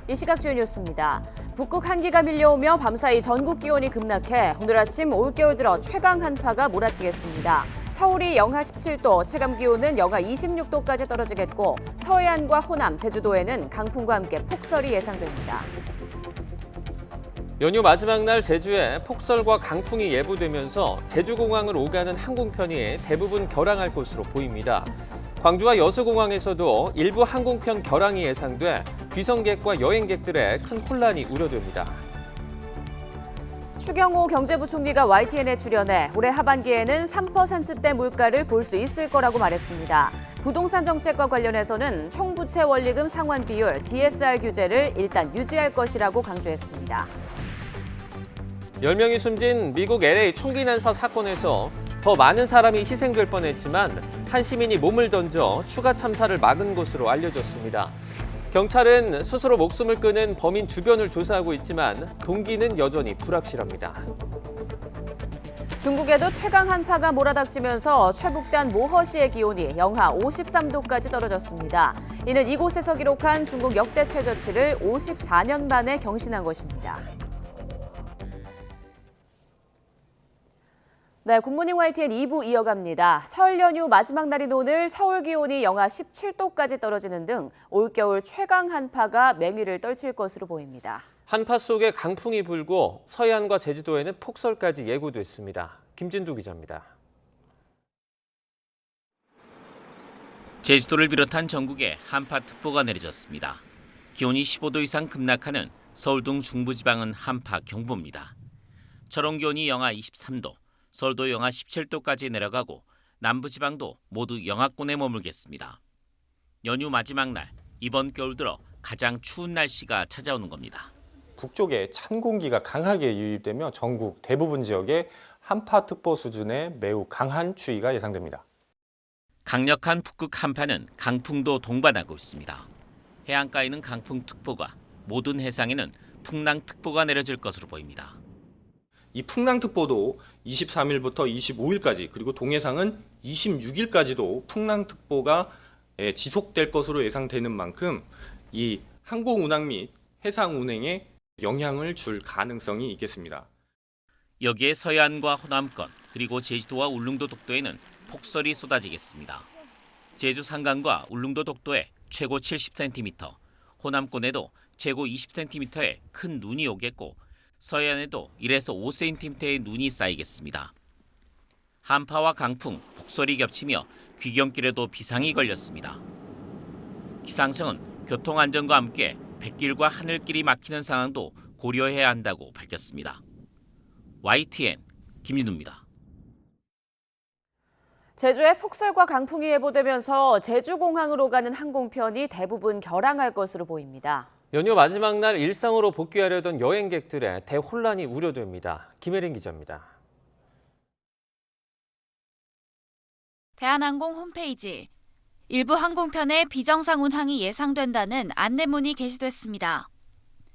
이 시각 주요 뉴스입니다. 북극 한기가 밀려오며 밤사이 전국 기온이 급락해 오늘 아침 올겨울 들어 최강 한파가 몰아치겠습니다. 서울이 영하 17도, 체감 기온은 영하 26도까지 떨어지겠고 서해안과 호남, 제주도에는 강풍과 함께 폭설이 예상됩니다. 연휴 마지막 날 제주에 폭설과 강풍이 예보되면서 제주공항을 오가는 항공편이 대부분 결항할 것으로 보입니다. 광주와 여수공항에서도 일부 항공편 결항이 예상돼 귀성객과 여행객들의 큰 혼란이 우려됩니다. 추경호 경제부총리가 YTN에 출연해 올해 하반기에는 3%대 물가를 볼 수 있을 거라고 말했습니다. 부동산 정책과 관련해서는 총부채 원리금 상환 비율 DSR 규제를 일단 유지할 것이라고 강조했습니다. 10명이 숨진 미국 LA 총기 난사 사건에서 더 많은 사람이 희생될 뻔했지만 한 시민이 몸을 던져 추가 참사를 막은 것으로 알려졌습니다. 경찰은 스스로 목숨을 끊은 범인 주변을 조사하고 있지만 동기는 여전히 불확실합니다. 중국에도 최강 한파가 몰아닥치면서 최북단 모허시의 기온이 영하 53도까지 떨어졌습니다. 이는 이곳에서 기록한 중국 역대 최저치를 54년 만에 경신한 것입니다. 네, 굿모닝 YTN 2부 이어갑니다. 설 연휴 마지막 날인 오늘 서울 기온이 영하 17도까지 떨어지는 등 올겨울 최강 한파가 맹위를 떨칠 것으로 보입니다. 한파 속에 강풍이 불고 서해안과 제주도에는 폭설까지 예고됐습니다. 김진두 기자입니다. 제주도를 비롯한 전국에 한파특보가 내려졌습니다. 기온이 15도 이상 급락하는 서울 등 중부지방은 한파 경보입니다. 철원 기온이 영하 23도, 서울도 영하 17도까지 내려가고 남부지방도 모두 영하권에 머물겠습니다. 연휴 마지막 날, 이번 겨울 들어 가장 추운 날씨가 찾아오는 겁니다. 북쪽에 찬 공기가 강하게 유입되며 전국 대부분 지역에 한파특보 수준의 매우 강한 추위가 예상됩니다. 강력한 북극 한파는 강풍도 동반하고 있습니다. 해안가에는 강풍특보가, 모든 해상에는 풍랑특보가 내려질 것으로 보입니다. 이 풍랑특보도 23일부터 25일까지 그리고 동해상은 26일까지도 풍랑특보가 지속될 것으로 예상되는 만큼 이 항공운항 및 해상운행에 영향을 줄 가능성이 있겠습니다. 여기에 서해안과 호남권 그리고 제주도와 울릉도 독도에는 폭설이 쏟아지겠습니다. 제주 산간과 울릉도 독도에 최고 70cm, 호남권에도 최고 20cm의 큰 눈이 오겠고 서해안에도 1에서 5cm의 눈이 쌓이겠습니다. 한파와 강풍, 폭설이 겹치며 귀경길에도 비상이 걸렸습니다. 기상청은 교통안전과 함께 백길과 하늘길이 막히는 상황도 고려해야 한다고 밝혔습니다. YTN 김진우입니다. 제주에 폭설과 강풍이 예보되면서 제주공항으로 가는 항공편이 대부분 결항할 것으로 보입니다. 연휴 마지막 날 일상으로 복귀하려던 여행객들의 대혼란이 우려됩니다. 김혜린 기자입니다. 대한항공 홈페이지, 일부 항공편의 비정상 운항이 예상된다는 안내문이 게시됐습니다.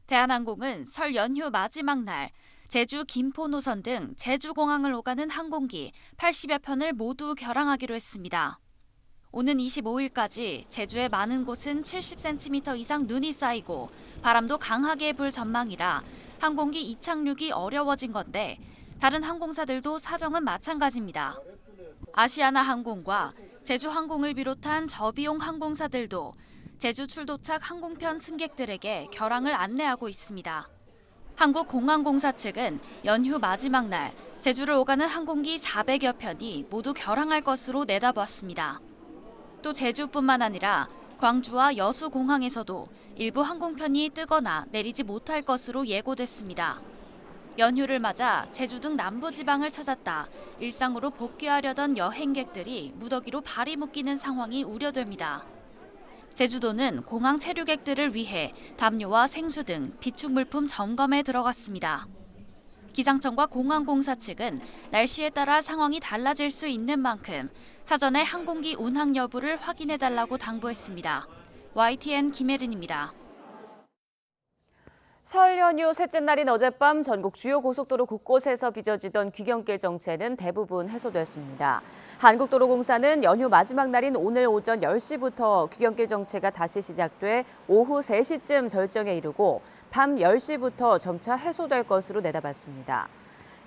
대한항공은 설 연휴 마지막 날 제주 김포 노선 등 제주공항을 오가는 항공기 80여 편을 모두 결항하기로 했습니다. 오는 25일까지 제주의 많은 곳은 70cm 이상 눈이 쌓이고 바람도 강하게 불 전망이라 항공기 이착륙이 어려워진 건데 다른 항공사들도 사정은 마찬가지입니다. 아시아나 항공과 제주항공을 비롯한 저비용 항공사들도 제주 출도착 항공편 승객들에게 결항을 안내하고 있습니다. 한국공항공사 측은 연휴 마지막 날 제주를 오가는 항공기 400여 편이 모두 결항할 것으로 내다봤습니다. 또 제주뿐만 아니라 광주와 여수공항에서도 일부 항공편이 뜨거나 내리지 못할 것으로 예고됐습니다. 연휴를 맞아 제주 등 남부지방을 찾았다 일상으로 복귀하려던 여행객들이 무더기로 발이 묶이는 상황이 우려됩니다. 제주도는 공항 체류객들을 위해 담요와 생수 등 비축 물품 점검에 들어갔습니다. 기상청과 공항공사 측은 날씨에 따라 상황이 달라질 수 있는 만큼 사전에 항공기 운항 여부를 확인해달라고 당부했습니다. YTN 김혜린입니다. 설 연휴 셋째 날인 어젯밤 전국 주요 고속도로 곳곳에서 빚어지던 귀경길 정체는 대부분 해소됐습니다. 한국도로공사는 연휴 마지막 날인 오늘 오전 10시부터 귀경길 정체가 다시 시작돼 오후 3시쯤 절정에 이르고 밤 10시부터 점차 해소될 것으로 내다봤습니다.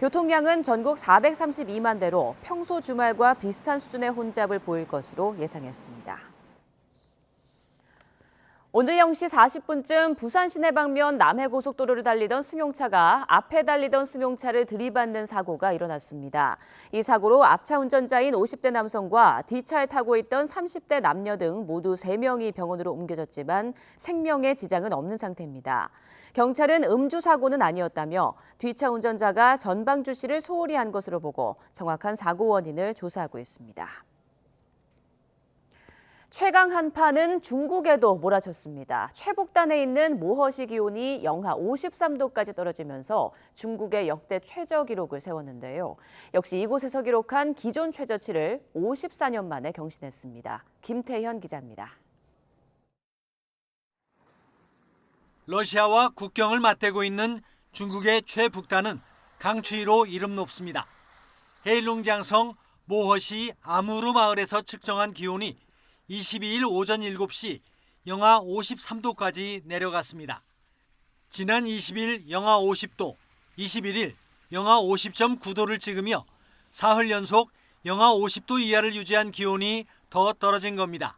교통량은 전국 432만 대로 평소 주말과 비슷한 수준의 혼잡을 보일 것으로 예상했습니다. 오늘 0시 40분쯤 부산 시내 방면 남해고속도로를 달리던 승용차가 앞에 달리던 승용차를 들이받는 사고가 일어났습니다. 이 사고로 앞차 운전자인 50대 남성과 뒤차에 타고 있던 30대 남녀 등 모두 3명이 병원으로 옮겨졌지만 생명에 지장은 없는 상태입니다. 경찰은 음주 사고는 아니었다며 뒤차 운전자가 전방 주시를 소홀히 한 것으로 보고 정확한 사고 원인을 조사하고 있습니다. 최강 한파는 중국에도 몰아쳤습니다. 최북단에 있는 모허시 기온이 영하 53도까지 떨어지면서 중국의 역대 최저 기록을 세웠는데요. 역시 이곳에서 기록한 기존 최저치를 54년 만에 경신했습니다. 김태현 기자입니다. 러시아와 국경을 맞대고 있는 중국의 최북단은 강추위로 이름 높습니다. 헤일룽장성 모허시 아무르 마을에서 측정한 기온이 22일 오전 7시 영하 53도까지 내려갔습니다. 지난 20일 영하 50도, 21일 영하 50.9도를 찍으며 사흘 연속 영하 50도 이하를 유지한 기온이 더 떨어진 겁니다.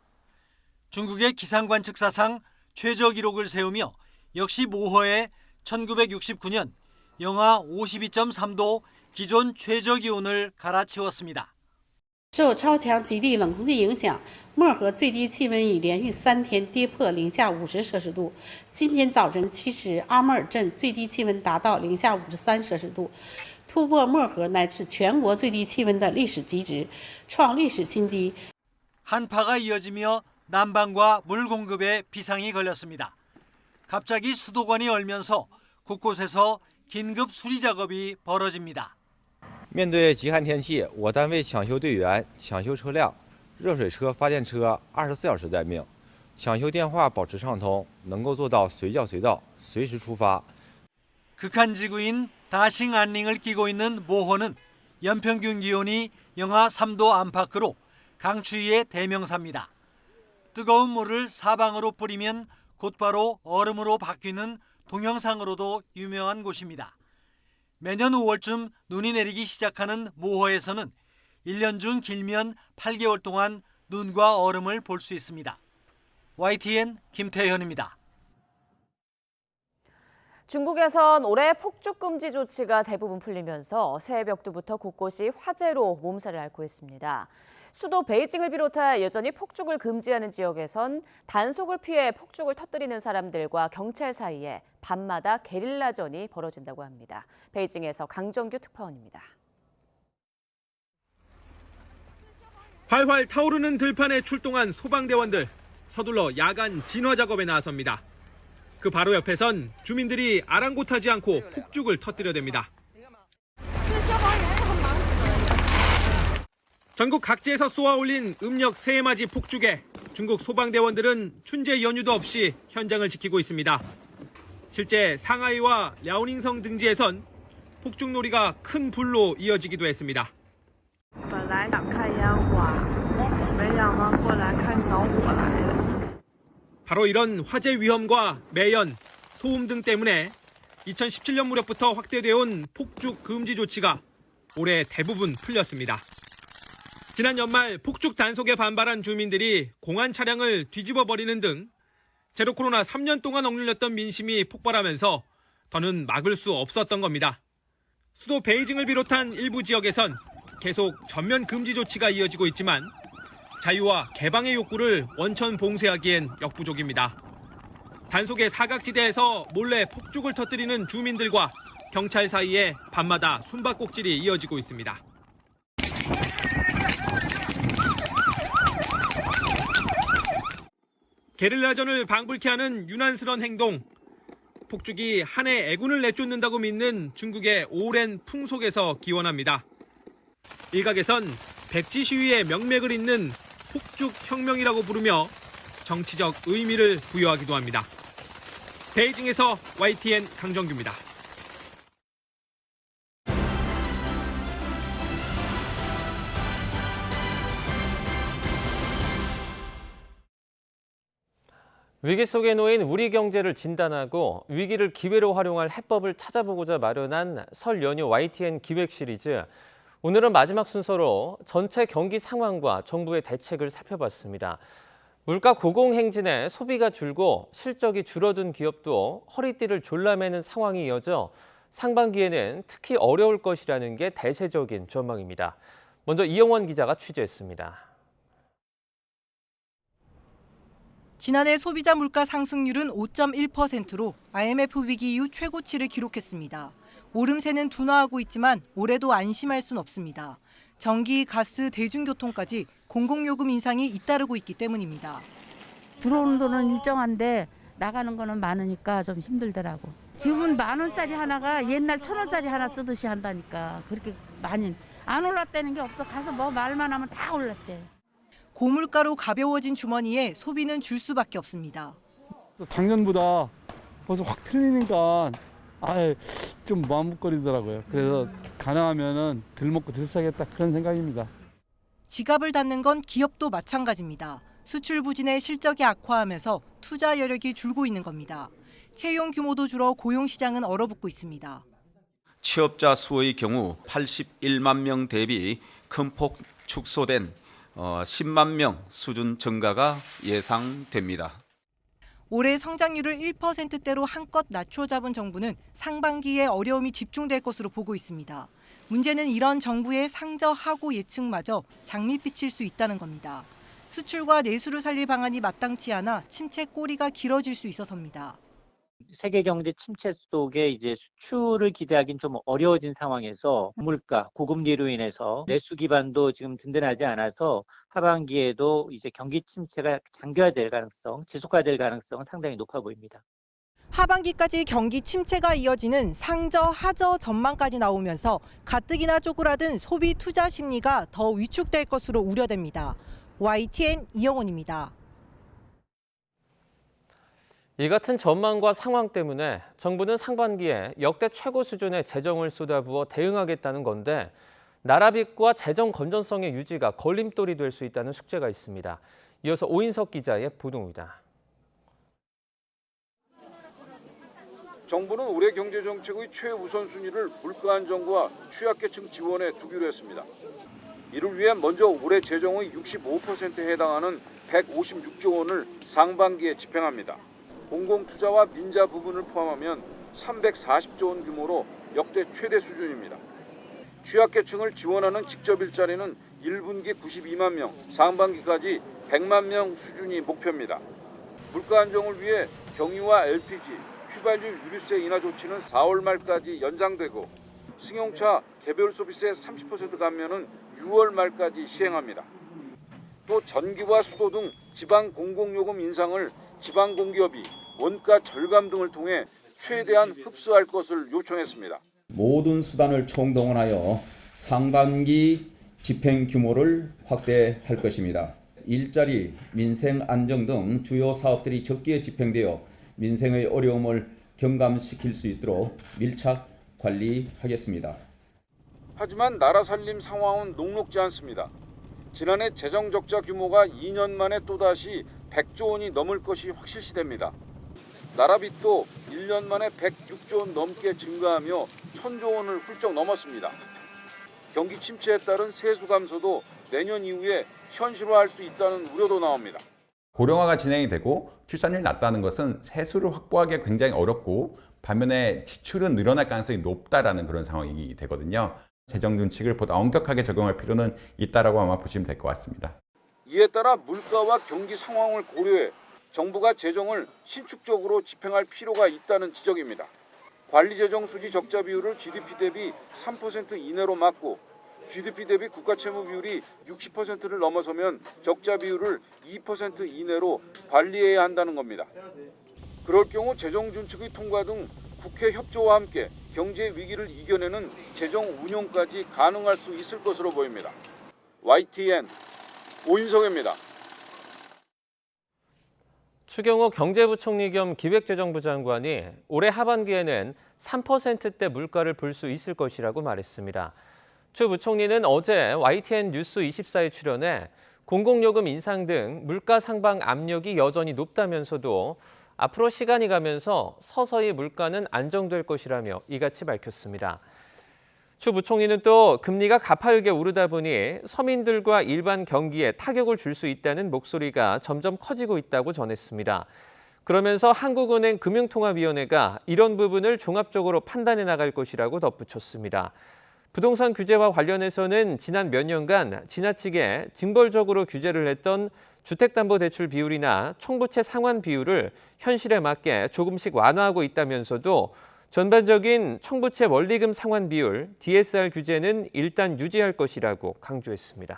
중국의 기상관측사상 최저 기록을 세우며 역시 모허의 1969년 영하 52.3도 기존 최저 기온을 갈아치웠습니다. 受超强极地冷空气影响，漠河最低气温已连续3天跌破零下50摄氏度。今天早晨7时，阿穆尔镇最低气温达到零下53摄氏度，突破漠河乃至全国最低气温的历史极值，创历史新低。 한파가 이어지며 난방과 물 공급에 비상이 걸렸습니다. 갑자기 수도관이 얼면서 곳곳에서 긴급 수리 작업이 벌어집니다. 面对极寒天气，我单位抢修队员抢修车辆、热水车、发电车24小时待命，抢修电话保持畅通，能够做到随叫随到，随时出发。 극한 지구인 다싱 안링을 끼고 있는 모허는 연평균 기온이 영하 3도 안팎으로 강추위의 대명사입니다. 뜨거운 물을 사방으로 뿌리면 곧바로 얼음으로 바뀌는 동영상으로도 유명한 곳입니다. 매년 5월쯤 눈이 내리기 시작하는 모허에서는 1년 중 길면 8개월 동안 눈과 얼음을 볼 수 있습니다. YTN 김태현입니다. 중국에선 올해 폭죽 금지 조치가 대부분 풀리면서 새해 벽두부터 곳곳이 화재로 몸살을 앓고 있습니다. 수도 베이징을 비롯해 여전히 폭죽을 금지하는 지역에선 단속을 피해 폭죽을 터뜨리는 사람들과 경찰 사이에 밤마다 게릴라전이 벌어진다고 합니다. 베이징에서 강정규 특파원입니다. 활활 타오르는 들판에 출동한 소방대원들, 서둘러 야간 진화 작업에 나섭니다. 그 바로 옆에선 주민들이 아랑곳하지 않고 폭죽을 터뜨려댑니다. 전국 각지에서 쏘아올린 음력 새해맞이 폭죽에 중국 소방대원들은 춘제 연휴도 없이 현장을 지키고 있습니다. 실제 상하이와 랴오닝성 등지에선 폭죽놀이가 큰 불로 이어지기도 했습니다. 바로 이런 화재 위험과 매연, 소음 등 때문에 2017년 무렵부터 확대되어 온 폭죽 금지 조치가 올해 대부분 풀렸습니다. 지난 연말 폭죽 단속에 반발한 주민들이 공안 차량을 뒤집어 버리는 등 제로 코로나 3년 동안 억눌렸던 민심이 폭발하면서 더는 막을 수 없었던 겁니다. 수도 베이징을 비롯한 일부 지역에선 계속 전면 금지 조치가 이어지고 있지만 자유와 개방의 욕구를 원천 봉쇄하기엔 역부족입니다. 단속의 사각지대에서 몰래 폭죽을 터뜨리는 주민들과 경찰 사이에 밤마다 숨바꼭질이 이어지고 있습니다. 게릴라전을 방불케 하는 유난스런 행동. 폭죽이 한해 애군을 내쫓는다고 믿는 중국의 오랜 풍속에서 기원합니다. 일각에선 백지 시위의 명맥을 잇는 폭죽 혁명이라고 부르며 정치적 의미를 부여하기도 합니다. 베이징에서 YTN 강정규입니다. 위기 속에 놓인 우리 경제를 진단하고 위기를 기회로 활용할 해법을 찾아보고자 마련한 설 연휴 YTN 기획 시리즈. 오늘은 마지막 순서로 전체 경기 상황과 정부의 대책을 살펴봤습니다. 물가 고공행진에 소비가 줄고 실적이 줄어든 기업도 허리띠를 졸라매는 상황이 이어져 상반기에는 특히 어려울 것이라는 게 대세적인 전망입니다. 먼저 이영원 기자가 취재했습니다. 지난해 소비자 물가 상승률은 5.1%로 IMF 위기 이후 최고치를 기록했습니다. 오름세는 둔화하고 있지만 올해도 안심할 순 없습니다. 전기, 가스, 대중교통까지 공공요금 인상이 잇따르고 있기 때문입니다. 들어오는 돈은 일정한데 나가는 거는 많으니까 좀 힘들더라고. 지금은 10,000원짜리 하나가 옛날 1,000원짜리 하나 쓰듯이 한다니까. 그렇게 많이 안 올랐다는 게 없어. 가서 뭐 말만 하면 다 올랐대. 고물가로 가벼워진 주머니에 소비는 줄 수밖에 없습니다. 작년보다 벌써 확 틀리니까 좀 마음먹거리더라고요. 그래서 가능하면은 덜 먹고 덜 사겠다 그런 생각입니다. 지갑을 닫는 건 기업도 마찬가지입니다. 수출 부진에 실적이 악화하면서 투자 여력이 줄고 있는 겁니다. 채용 규모도 줄어 고용 시장은 얼어붙고 있습니다. 취업자 수의 경우 81만 명 대비 큰 폭 축소된 10만 명 수준 증가가 예상됩니다. 올해 성장률을 1%대로 한껏 낮춰잡은 정부는 상반기에 어려움이 집중될 것으로 보고 있습니다. 문제는 이런 정부의 상저하고 예측마저 장밋빛일 수 있다는 겁니다. 수출과 내수를 살릴 방안이 마땅치 않아 침체 꼬리가 길어질 수 있어서입니다. 세계 경제 침체 속에 이제 수출을 기대하기는 좀 어려워진 상황에서 물가, 고금리로 인해서 내수 기반도 지금 든든하지 않아서 하반기에도 이제 경기 침체가 장기화될 가능성, 지속화될 가능성은 상당히 높아 보입니다. 하반기까지 경기 침체가 이어지는 상저, 하저 전망까지 나오면서 가뜩이나 쪼그라든 소비 투자 심리가 더 위축될 것으로 우려됩니다. YTN 이영원입니다. 이 같은 전망과 상황 때문에 정부는 상반기에 역대 최고 수준의 재정을 쏟아부어 대응하겠다는 건데 나라 빚과 재정 건전성의 유지가 걸림돌이 될 수 있다는 숙제가 있습니다. 이어서 오인석 기자의 보도입니다. 정부는 올해 경제정책의 최우선순위를 물가 안정과 취약계층 지원에 두기로 했습니다. 이를 위해 먼저 올해 재정의 65%에 해당하는 156조 원을 상반기에 집행합니다. 공공투자와 민자 부분을 포함하면 340조 원 규모로 역대 최대 수준입니다. 취약계층을 지원하는 직접 일자리는 1분기 92만 명, 상반기까지 100만 명 수준이 목표입니다. 물가 안정을 위해 경유와 LPG, 휘발유 유류세 인하 조치는 4월 말까지 연장되고 승용차 개별 소비세 30% 감면은 6월 말까지 시행합니다. 또 전기와 수도 등 지방 공공요금 인상을 지방 공기업이 원가 절감 등을 통해 최대한 흡수할 것을 요청했습니다. 모든 수단을 총동원하여 상반기 집행 규모를 확대할 것입니다. 일자리, 민생 안정 등 주요 사업들이 적기에 집행되어 민생의 어려움을 경감시킬 수 있도록 밀착 관리하겠습니다. 하지만 나라 살림 상황은 녹록지 않습니다. 지난해 재정 적자 규모가 2년 만에 또다시 100조 원이 넘을 것이 확실시됩니다. 나라 빚도 1년 만에 106조 원 넘게 증가하며 1,000조 원을 훌쩍 넘었습니다. 경기 침체에 따른 세수 감소도 내년 이후에 현실화할 수 있다는 우려도 나옵니다. 고령화가 진행이 되고 출산율이 낮다는 것은 세수를 확보하기 굉장히 어렵고 반면에 지출은 늘어날 가능성이 높다라는 그런 상황이 되거든요. 재정 준칙을 보다 엄격하게 적용할 필요는 있다라고 아마 보시면 될 것 같습니다. 이에 따라 물가와 경기 상황을 고려해 정부가 재정을 신축적으로 집행할 필요가 있다는 지적입니다. 관리재정 수지 적자 비율을 GDP 대비 3% 이내로 막고 GDP 대비 국가채무 비율이 60%를 넘어서면 적자 비율을 2% 이내로 관리해야 한다는 겁니다. 그럴 경우 재정준칙의 통과 등 국회 협조와 함께 경제 위기를 이겨내는 재정 운용까지 가능할 수 있을 것으로 보입니다. YTN 오인석입니다. 추경호 경제부총리 겸 기획재정부 장관이 올해 하반기에는 3%대 물가를 볼 수 있을 것이라고 말했습니다. 추 부총리는 어제 YTN 뉴스 24에 출연해 공공요금 인상 등 물가 상방 압력이 여전히 높다면서도 앞으로 시간이 가면서 서서히 물가는 안정될 것이라며 이같이 밝혔습니다. 추 부총리는 또 금리가 가파르게 오르다 보니 서민들과 일반 경기에 타격을 줄 수 있다는 목소리가 점점 커지고 있다고 전했습니다. 그러면서 한국은행 금융통합위원회가 이런 부분을 종합적으로 판단해 나갈 것이라고 덧붙였습니다. 부동산 규제와 관련해서는 지난 몇 년간 지나치게 징벌적으로 규제를 했던 주택담보대출 비율이나 총부채 상환 비율을 현실에 맞게 조금씩 완화하고 있다면서도 전반적인 총부채 원리금 상환 비율, DSR 규제는 일단 유지할 것이라고 강조했습니다.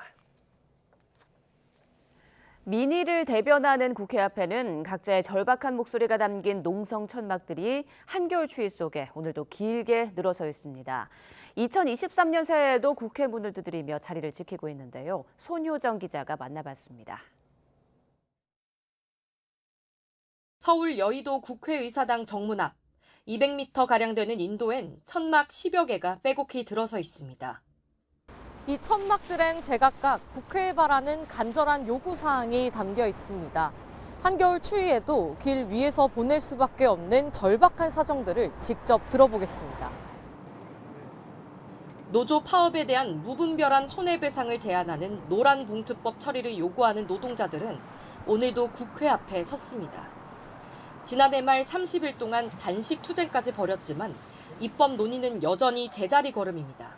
민의를 대변하는 국회 앞에는 각자의 절박한 목소리가 담긴 농성 천막들이 한겨울 추위 속에 오늘도 길게 늘어서 있습니다. 2023년 새해에도 국회 문을 두드리며 자리를 지키고 있는데요. 손효정 기자가 만나봤습니다. 서울 여의도 국회의사당 정문 앞 200m가량 되는 인도엔 천막 10여 개가 빼곡히 들어서 있습니다. 이 천막들엔 제각각 국회에 바라는 간절한 요구사항이 담겨 있습니다. 한겨울 추위에도 길 위에서 보낼 수밖에 없는 절박한 사정들을 직접 들어보겠습니다. 노조 파업에 대한 무분별한 손해배상을 제한하는 노란봉투법 처리를 요구하는 노동자들은 오늘도 국회 앞에 섰습니다. 지난해 말 30일 동안 단식 투쟁까지 벌였지만 입법 논의는 여전히 제자리 걸음입니다.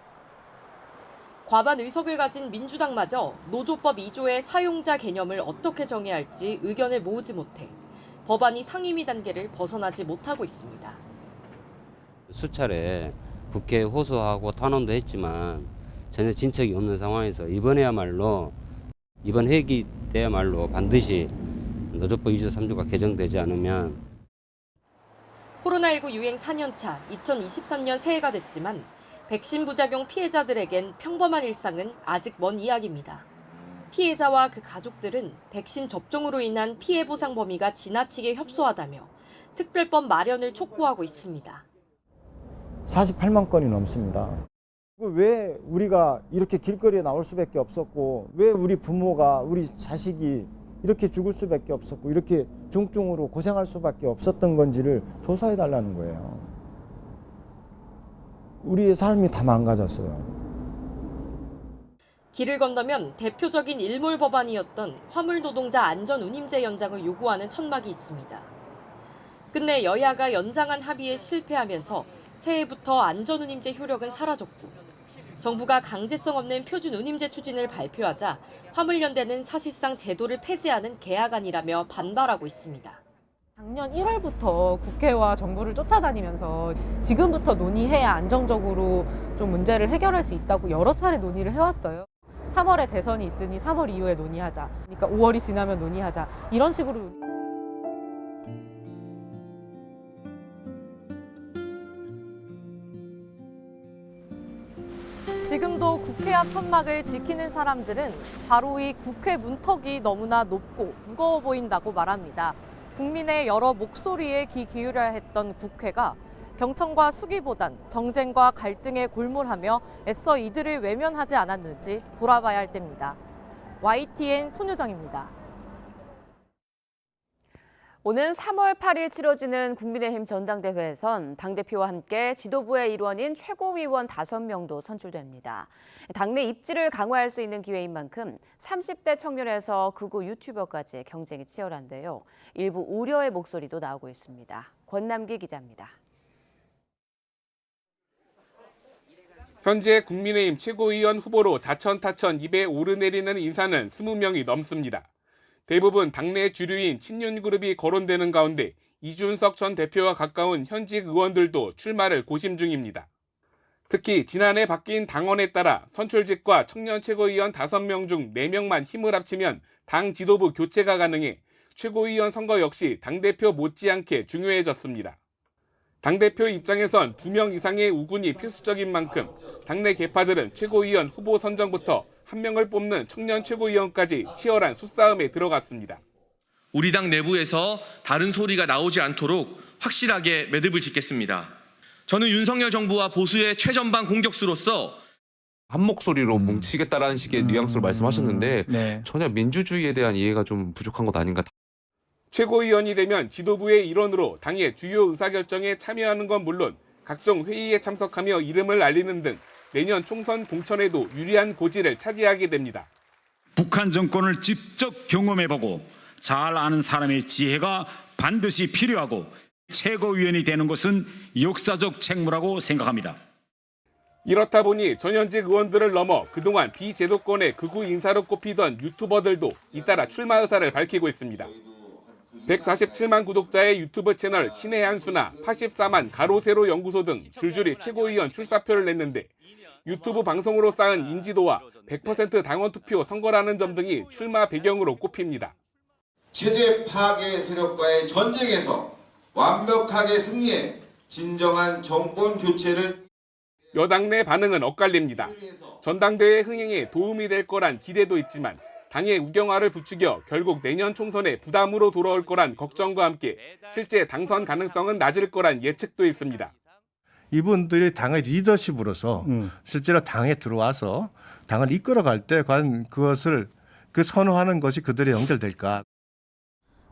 과반 의석을 가진 민주당마저 노조법 2조의 사용자 개념을 어떻게 정해야 할지 의견을 모으지 못해 법안이 상임위 단계를 벗어나지 못하고 있습니다. 수차례 국회에 호소하고 탄원도 했지만 전혀 진척이 없는 상황에서 이번 회기 때야말로 반드시 노조법 2조 3조가 개정되지 않으면 코로나19 유행 4년차 2023년 새해가 됐지만 백신 부작용 피해자들에겐 평범한 일상은 아직 먼 이야기입니다. 피해자와 그 가족들은 백신 접종으로 인한 피해 보상 범위가 지나치게 협소하다며 특별법 마련을 촉구하고 있습니다. 48만 건이 넘습니다. 왜 우리가 이렇게 길거리에 나올 수밖에 없었고, 왜 우리 부모가, 우리 자식이 이렇게 죽을 수밖에 없었고, 이렇게 중증으로 고생할 수밖에 없었던 건지를 조사해 달라는 거예요. 우리의 삶이 다 망가졌어요. 길을 건너면 대표적인 일몰 법안이었던 화물노동자 안전운임제 연장을 요구하는 천막이 있습니다. 끝내 여야가 연장안 합의에 실패하면서 새해부터 안전운임제 효력은 사라졌고 정부가 강제성 없는 표준운임제 추진을 발표하자 화물연대는 사실상 제도를 폐지하는 개혁안이라며 반발하고 있습니다. 작년 1월부터 국회와 정부를 쫓아다니면서 지금부터 논의해야 안정적으로 좀 문제를 해결할 수 있다고 여러 차례 논의를 해왔어요. 3월에 대선이 있으니 3월 이후에 논의하자. 그러니까 5월이 지나면 논의하자. 이런 식으로. 지금도 국회 앞 천막을 지키는 사람들은 바로 이 국회 문턱이 너무나 높고 무거워 보인다고 말합니다. 국민의 여러 목소리에 귀 기울여야 했던 국회가 경청과 수기보단 정쟁과 갈등에 골몰하며 애써 이들을 외면하지 않았는지 돌아봐야 할 때입니다. YTN 손효정입니다. 오는 3월 8일 치러지는 국민의힘 전당대회에선 당대표와 함께 지도부의 일원인 최고위원 5명도 선출됩니다. 당내 입지를 강화할 수 있는 기회인 만큼 30대 청년에서 극우 유튜버까지 경쟁이 치열한데요. 일부 우려의 목소리도 나오고 있습니다. 권남기 기자입니다. 현재 국민의힘 최고위원 후보로 자천타천 입에 오르내리는 인사는 20명이 넘습니다. 대부분 당내 주류인 친윤그룹이 거론되는 가운데 이준석 전 대표와 가까운 현직 의원들도 출마를 고심 중입니다. 특히 지난해 바뀐 당원에 따라 선출직과 청년 최고위원 5명 중 4명만 힘을 합치면 당 지도부 교체가 가능해 최고위원 선거 역시 당대표 못지않게 중요해졌습니다. 당대표 입장에선 2명 이상의 우군이 필수적인 만큼 당내 계파들은 최고위원 후보 선정부터 1명을 뽑는 청년 최고위원까지 치열한 수싸움에 들어갔습니다. 우리 당 내부에서 다른 소리가 나오지 않도록 확실하게 매듭을 짓겠습니다. 저는 윤석열 정부와 보수의 최전방 공격수로서 한 목소리로 뭉치겠다라는 식의 뉘앙스로 말씀하셨는데 전혀 민주주의에 대한 이해가 좀 부족한 것 아닌가. 최고위원이 되면 지도부의 일원으로 당의 주요 의사결정에 참여하는 건 물론 각종 회의에 참석하며 이름을 알리는 등 내년 총선 공천에도 유리한 고지를 차지하게 됩니다. 북한 정권을 직접 경험해보고 잘 아는 사람의 지혜가 반드시 필요하고 최고위원이 되는 것은 역사적 책무라고 생각합니다. 이렇다 보니 전현직 의원들을 넘어 그동안 비제도권의 극우 인사로 꼽히던 유튜버들도 잇따라 출마 의사를 밝히고 있습니다. 147만 구독자의 유튜브 채널 신의 한수나 84만 가로세로 연구소 등 줄줄이 최고위원 출사표를 냈는데 유튜브 방송으로 쌓은 인지도와 100% 당원 투표 선거라는 점 등이 출마 배경으로 꼽힙니다. 체제 파괴 세력과의 전쟁에서 완벽하게 승리해 진정한 정권 교체를. 여당 내 반응은 엇갈립니다. 전당대회 흥행에 도움이 될 거란 기대도 있지만 당의 우경화를 부추겨 결국 내년 총선에 부담으로 돌아올 거란 걱정과 함께 실제 당선 가능성은 낮을 거란 예측도 있습니다. 이분들이 당의 리더십으로서 실제로 당에 들어와서 당을 이끌어갈 때 과연 그것을 선호하는 것이 그들의 연결될까.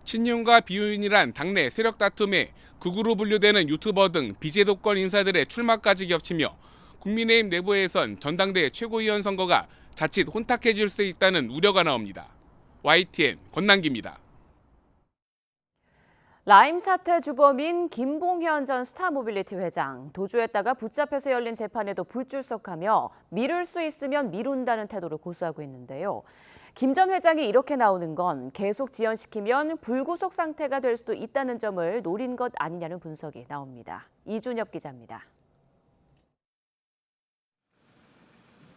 친윤과 비윤이란 당내 세력 다툼에 극우로 분류되는 유튜버 등 비제도권 인사들의 출마까지 겹치며 국민의힘 내부에선 전당대회 최고위원 선거가 자칫 혼탁해질 수 있다는 우려가 나옵니다. YTN 권남기입니다. 라임 사태 주범인 김봉현 전 스타모빌리티 회장, 도주했다가 붙잡혀서 열린 재판에도 불출석하며 미룰 수 있으면 미룬다는 태도를 고수하고 있는데요. 김 전 회장이 이렇게 나오는 건 계속 지연시키면 불구속 상태가 될 수도 있다는 점을 노린 것 아니냐는 분석이 나옵니다. 이준엽 기자입니다.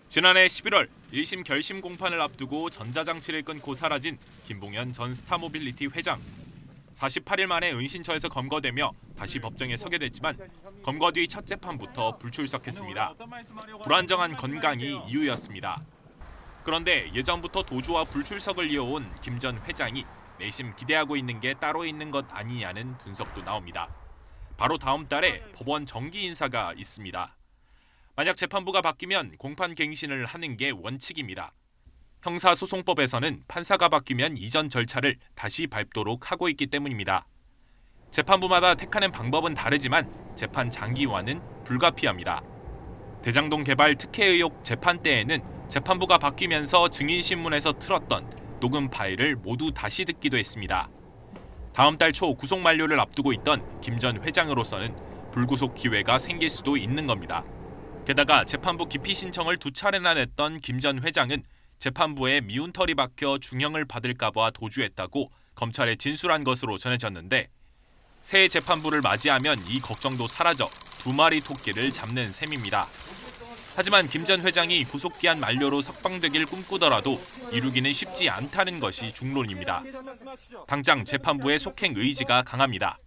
지난해 11월 1심 결심 공판을 앞두고 전자장치를 끊고 사라진 김봉현 전 스타모빌리티 회장. 48일 만에 은신처에서 검거되며 다시 법정에 서게 됐지만 검거 뒤 첫 재판부터 불출석했습니다. 불안정한 건강이 이유였습니다. 그런데 예전부터 도주와 불출석을 이어온 김 전 회장이 내심 기대하고 있는 게 따로 있는 것 아니냐는 분석도 나옵니다. 바로 다음 달에 법원 정기 인사가 있습니다. 만약 재판부가 바뀌면 공판 갱신을 하는 게 원칙입니다. 형사소송법에서는 판사가 바뀌면 이전 절차를 다시 밟도록 하고 있기 때문입니다. 재판부마다 택하는 방법은 다르지만 재판 장기화는 불가피합니다. 대장동 개발 특혜 의혹 재판 때에는 재판부가 바뀌면서 증인신문에서 틀었던 녹음 파일을 모두 다시 듣기도 했습니다. 다음 달 초 구속 만료를 앞두고 있던 김 전 회장으로서는 불구속 기회가 생길 수도 있는 겁니다. 게다가 재판부 기피 신청을 2차례나 냈던 김 전 회장은 재판부에 미운 털이 박혀 중형을 받을까 봐 도주했다고 검찰에 진술한 것으로 전해졌는데 새 재판부를 맞이하면 이 걱정도 사라져 2마리 토끼를 잡는 셈입니다. 하지만 김 전 회장이 구속기한 만료로 석방되길 꿈꾸더라도 이루기는 쉽지 않다는 것이 중론입니다. 당장 재판부의 속행 의지가 강합니다.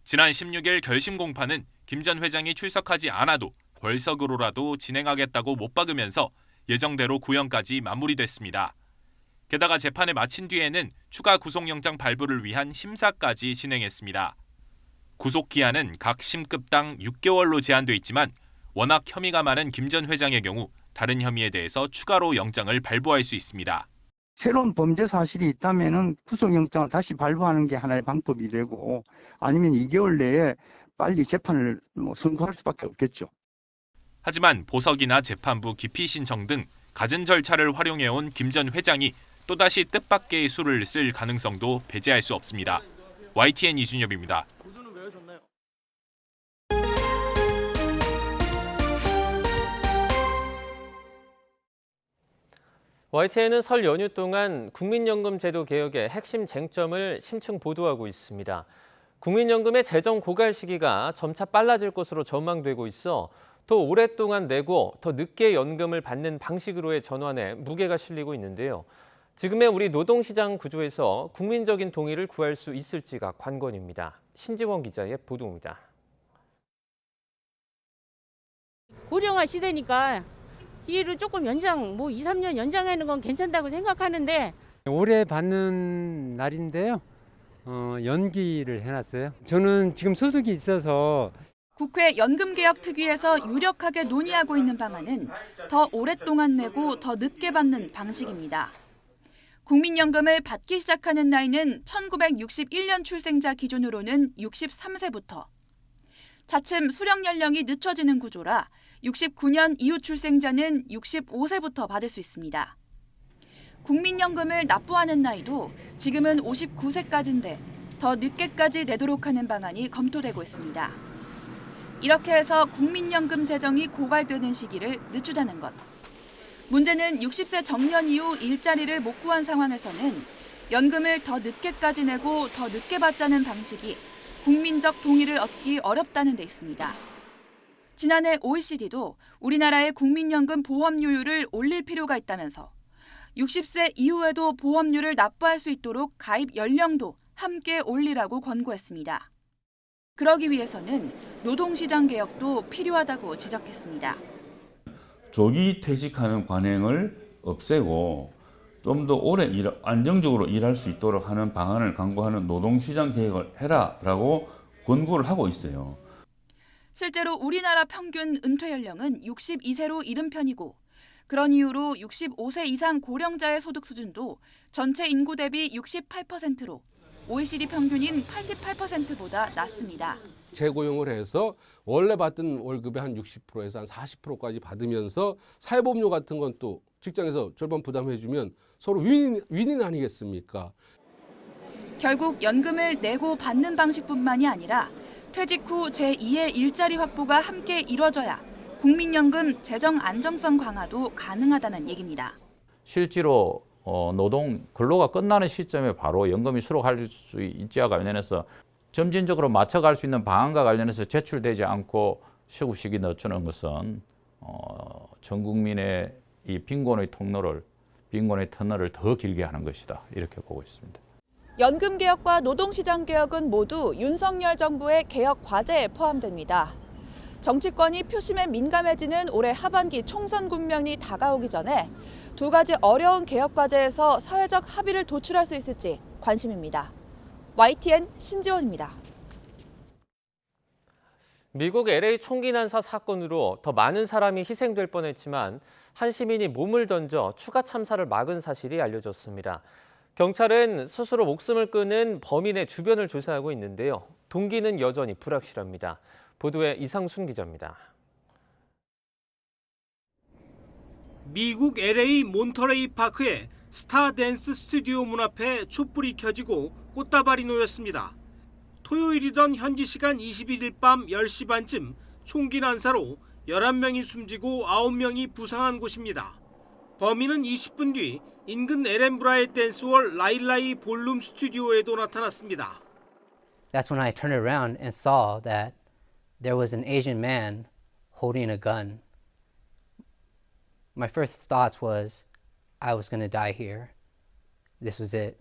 지난 16일 결심 공판은 김 전 회장이 출석하지 않아도 벌석으로라도 진행하겠다고 못 박으면서 예정대로 구형까지 마무리됐습니다. 게다가 재판을 마친 뒤에는 추가 구속영장 발부를 위한 심사까지 진행했습니다. 구속기한은 각 심급당 6개월로 제한돼 있지만 워낙 혐의가 많은 김 전 회장의 경우 다른 혐의에 대해서 추가로 영장을 발부할 수 있습니다. 새로운 범죄 사실이 있다면 구속영장을 다시 발부하는 게 하나의 방법이 되고 아니면 2개월 내에 빨리 재판을 선고할 수밖에 없겠죠. 하지만 보석이나 재판부 기피 신청 등 갖은 절차를 활용해온 김 전 회장이 또다시 뜻밖의 수를 쓸 가능성도 배제할 수 없습니다. YTN 이준엽입니다. YTN은 설 연휴 동안 국민연금 제도 개혁의 핵심 쟁점을 심층 보도하고 있습니다. 국민연금의 재정 고갈 시기가 점차 빨라질 것으로 전망되고 있어 더 오랫동안 내고 더 늦게 연금을 받는 방식으로의 전환에 무게가 실리고 있는데요. 지금의 우리 노동시장 구조에서 국민적인 동의를 구할 수 있을지가 관건입니다. 신지원 기자의 보도입니다. 고령화 시대니까 뒤를 조금 연장, 2, 3년 연장하는 건 괜찮다고 생각하는데 올해 받는 날인데요. 연기를 해놨어요. 저는 지금 소득이 있어서 국회 연금개혁특위에서 유력하게 논의하고 있는 방안은 더 오랫동안 내고 더 늦게 받는 방식입니다. 국민연금을 받기 시작하는 나이는 1961년 출생자 기준으로는 63세부터. 차츰 수령 연령이 늦춰지는 구조라 69년 이후 출생자는 65세부터 받을 수 있습니다. 국민연금을 납부하는 나이도 지금은 59세까지인데 더 늦게까지 내도록 하는 방안이 검토되고 있습니다. 이렇게 해서 국민연금 재정이 고갈되는 시기를 늦추자는 것. 문제는 60세 정년 이후 일자리를 못 구한 상황에서는 연금을 더 늦게까지 내고 더 늦게 받자는 방식이 국민적 동의를 얻기 어렵다는 데 있습니다. 지난해 OECD도 우리나라의 국민연금 보험료율을 올릴 필요가 있다면서 60세 이후에도 보험료를 납부할 수 있도록 가입 연령도 함께 올리라고 권고했습니다. 그러기 위해서는 노동시장 개혁도 필요하다고 지적했습니다. 조기 퇴직하는 관행을 없애고 좀 더 오래 안정적으로 일할 수 있도록 하는 방안을 강구하는 노동시장 개혁을 해라라고 권고를 하고 있어요. 실제로 우리나라 평균 은퇴 연령은 62세로 이른 편이고 그런 이유로 65세 이상 고령자의 소득 수준도 전체 인구 대비 68%로 OECD 평균인 88%보다 낮습니다. 재고용을 해서 원래 받던 월급의 한 60%에서 한 40%까지 받으면서 사회보험료 같은 건 또 직장에서 절반 부담해주면 서로 윈윈 아니겠습니까? 결국 연금을 내고 받는 방식뿐만이 아니라 퇴직 후 제2의 일자리 확보가 함께 이뤄져야 국민연금 재정 안정성 강화도 가능하다는 얘기입니다. 실제로 노동 근로가 끝나는 시점에 바로 연금이 수록할 수 있지와 관련해서 점진적으로 맞춰갈 수 있는 방안과 관련해서 제출되지 않고 시급시기 늦추는 것은 전 국민의 이 빈곤의 터널을 더 길게 하는 것이다, 이렇게 보고 있습니다. 연금 개혁과 노동시장 개혁은 모두 윤석열 정부의 개혁 과제에 포함됩니다. 정치권이 표심에 민감해지는 올해 하반기 총선 국면이 다가오기 전에 두 가지 어려운 개혁 과제에서 사회적 합의를 도출할 수 있을지 관심입니다. YTN 신지원입니다. 미국 LA 총기 난사 사건으로 더 많은 사람이 희생될 뻔했지만 한 시민이 몸을 던져 추가 참사를 막은 사실이 알려졌습니다. 경찰은 스스로 목숨을 끊은 범인의 주변을 조사하고 있는데요. 동기는 여전히 불확실합니다. 보도에 이상순 기자입니다. 미국 LA 몬터레이 파크의 스타 댄스 스튜디오 문 앞에 촛불이 켜지고 꽃다발이 놓였습니다. 토요일이던 현지 시간 21일 밤 10시 반쯤 총기 난사로 11명이 숨지고 9명이 부상한 곳입니다. 범인은 20분 뒤 인근 에렌브라의 댄스홀 라일라이 볼룸 스튜디오에도 나타났습니다. That's when I turned around and saw that there was an Asian man holding a gun. My first thoughts was I was going to die here. This was it.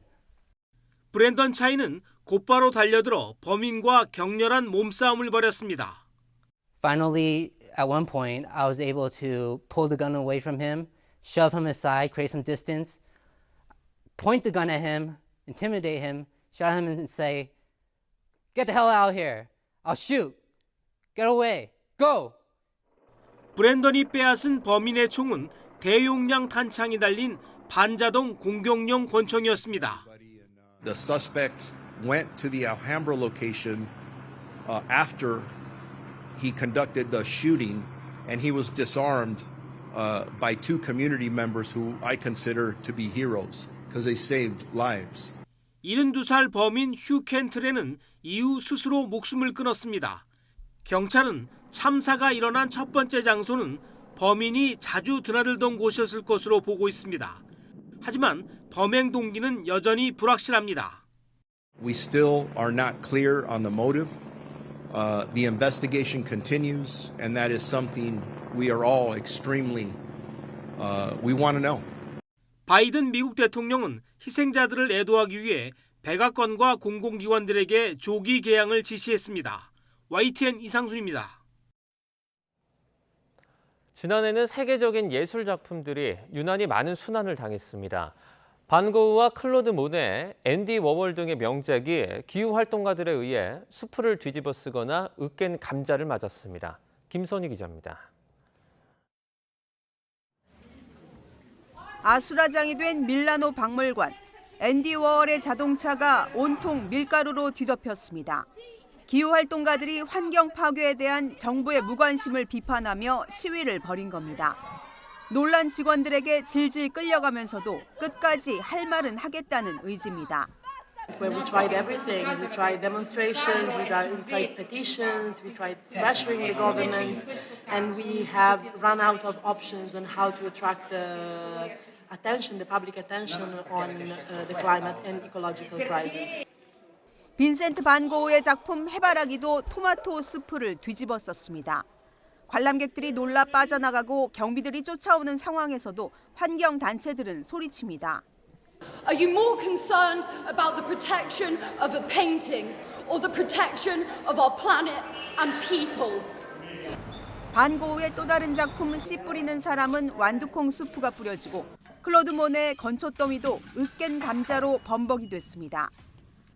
브랜던 차이는 곧바로 달려들어 범인과 격렬한 몸싸움을 벌였습니다. Finally, at one point, I was able to pull the gun away from him, shove him aside, create some distance, point the gun at him, intimidate him, shout at him and say, "Get the hell out of here. I'll shoot. Get away. Go." 브랜던이 빼앗은 범인의 총은 대용량 탄창이 달린 반자동 공격용 권총이었습니다. The suspect went to the Alhambra location after he conducted the shooting, and he was disarmed by two community members who I consider to be heroes because they saved lives. 72살 범인 휴 켄트레는 이후 스스로 목숨을 끊었습니다. 경찰은 참사가 일어난 첫 번째 장소는 범인이 자주 드나들던 곳이었을 것으로 보고 있습니다. 하지만 범행 동기는 여전히 불확실합니다. We still are not clear on the motive. The investigation continues, and that is something we are all extremely we want to know. 바이든 미국 대통령은 희생자들을 애도하기 위해 백악관과 공공기관들에게 조기 개항을 지시했습니다. YTN 이상순입니다. 지난해는 세계적인 예술 작품들이 유난히 많은 순환을 당했습니다. 반고흐와 클로드 모네, 앤디 워홀 등의 명작이 기후활동가들에 의해 수풀을 뒤집어 쓰거나 으깬 감자를 맞았습니다. 김선희 기자입니다. 아수라장이 된 밀라노 박물관. 앤디 워홀의 자동차가 온통 밀가루로 뒤덮였습니다. 기후활동가들이 환경 파괴에 대한 정부의 무관심을 비판하며 시위를 벌인 겁니다. 놀란 직원들에게 질질 끌려가면서도 끝까지 할 말은 하겠다는 의지입니다. Where we tried everything. We tried demonstrations, we tried petitions, we tried pressuring the government, and we have run out of options on how to attract the attention, the public attention on the climate and ecological crisis. 빈센트 반 고흐의 작품 해바라기도 토마토 수프를 뒤집어 썼습니다. 관람객들이 놀라 빠져나가고 경비들이 쫓아오는 상황에서도 환경 단체들은 소리칩니다. Are you more concerned about the protection of a painting or the protection of our planet and people? 반 고흐의 또 다른 작품 씨 뿌리는 사람은 완두콩 수프가 뿌려지고 클로드 모네의 건초더미도 으깬 감자로 범벅이 됐습니다.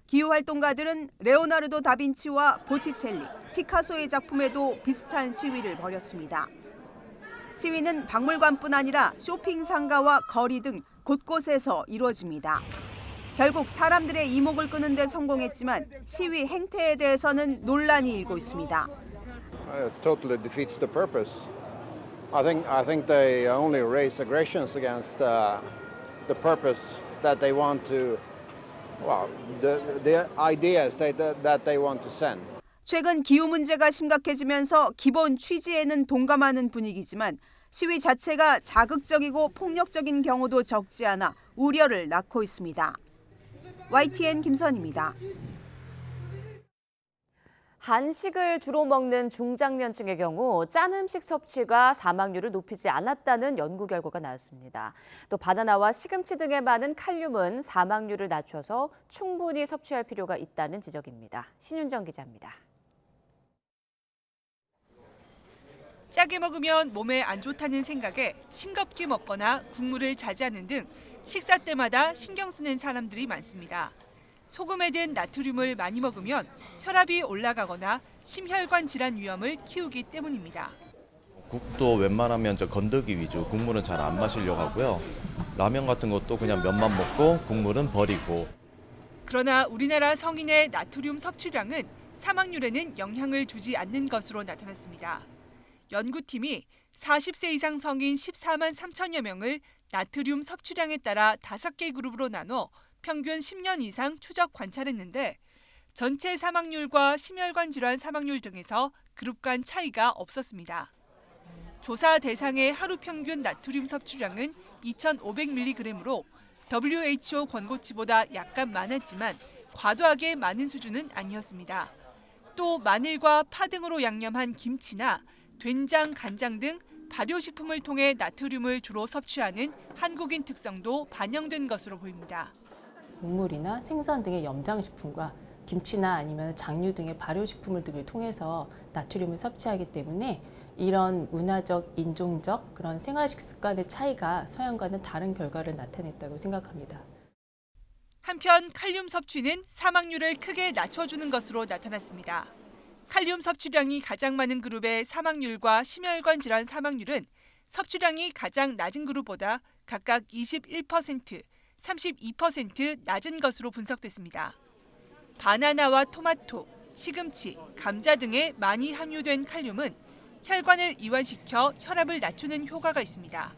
기후활동가들은 레오나르도 다빈치와 보티첼리, 피카소의 작품에도 비슷한 시위를 벌였습니다. 시위는 박물관뿐 아니라 쇼핑 상가와 거리 등 곳곳에서 이루어집니다. 결국 사람들의 이목을 끄는 데 성공했지만 시위 행태에 대해서는 논란이 일고 있습니다. Totally defeats the purpose. I think they only raise aggressions against the purpose that they want to. Well, the ideas that they want to send. 최근 기후 문제가 심각해지면서 기본 취지에는 동감하는 분위기지만 시위 자체가 자극적이고 폭력적인 경우도 적지 않아 우려를 낳고 있습니다. YTN 김선희입니다. 한식을 주로 먹는 중장년층의 경우 짠 음식 섭취가 사망률을 높이지 않았다는 연구 결과가 나왔습니다. 또 바나나와 시금치 등에 많은 칼륨은 사망률을 낮춰서 충분히 섭취할 필요가 있다는 지적입니다. 신윤정 기자입니다. 짜게 먹으면 몸에 안 좋다는 생각에 싱겁게 먹거나 국물을 자제하는 등 식사 때마다 신경 쓰는 사람들이 많습니다. 소금에 든 나트륨을 많이 먹으면 혈압이 올라가거나 심혈관 질환 위험을 키우기 때문입니다. 국도 웬만하면 건더기 위주, 국물은 잘 안 마시려고 하고요. 라면 같은 것도 그냥 면만 먹고 국물은 버리고. 그러나 우리나라 성인의 나트륨 섭취량은 사망률에는 영향을 주지 않는 것으로 나타났습니다. 연구팀이 40세 이상 성인 14만 3천여 명을 나트륨 섭취량에 따라 5개 그룹으로 나눠 평균 10년 이상 추적 관찰했는데 전체 사망률과 심혈관 질환 사망률 등에서 그룹 간 차이가 없었습니다. 조사 대상의 하루 평균 나트륨 섭취량은 2,500mg으로 WHO 권고치보다 약간 많았지만 과도하게 많은 수준은 아니었습니다. 또 마늘과 파 등으로 양념한 김치나 된장, 간장 등 발효식품을 통해 나트륨을 주로 섭취하는 한국인 특성도 반영된 것으로 보입니다. 곡물이나 생선 등의 염장식품과 김치나 아니면 장류 등의 발효식품을 등을 통해서 나트륨을 섭취하기 때문에 이런 문화적, 인종적 그런 생활식 습관의 차이가 서양과는 다른 결과를 나타냈다고 생각합니다. 한편 칼륨 섭취는 사망률을 크게 낮춰주는 것으로 나타났습니다. 칼륨 섭취량이 가장 많은 그룹의 사망률과 심혈관 질환 사망률은 섭취량이 가장 낮은 그룹보다 각각 21%, 32% 낮은 것으로 분석됐습니다. 바나나와 토마토, 시금치, 감자 등에 많이 함유된 칼륨은 혈관을 이완시켜 혈압을 낮추는 효과가 있습니다.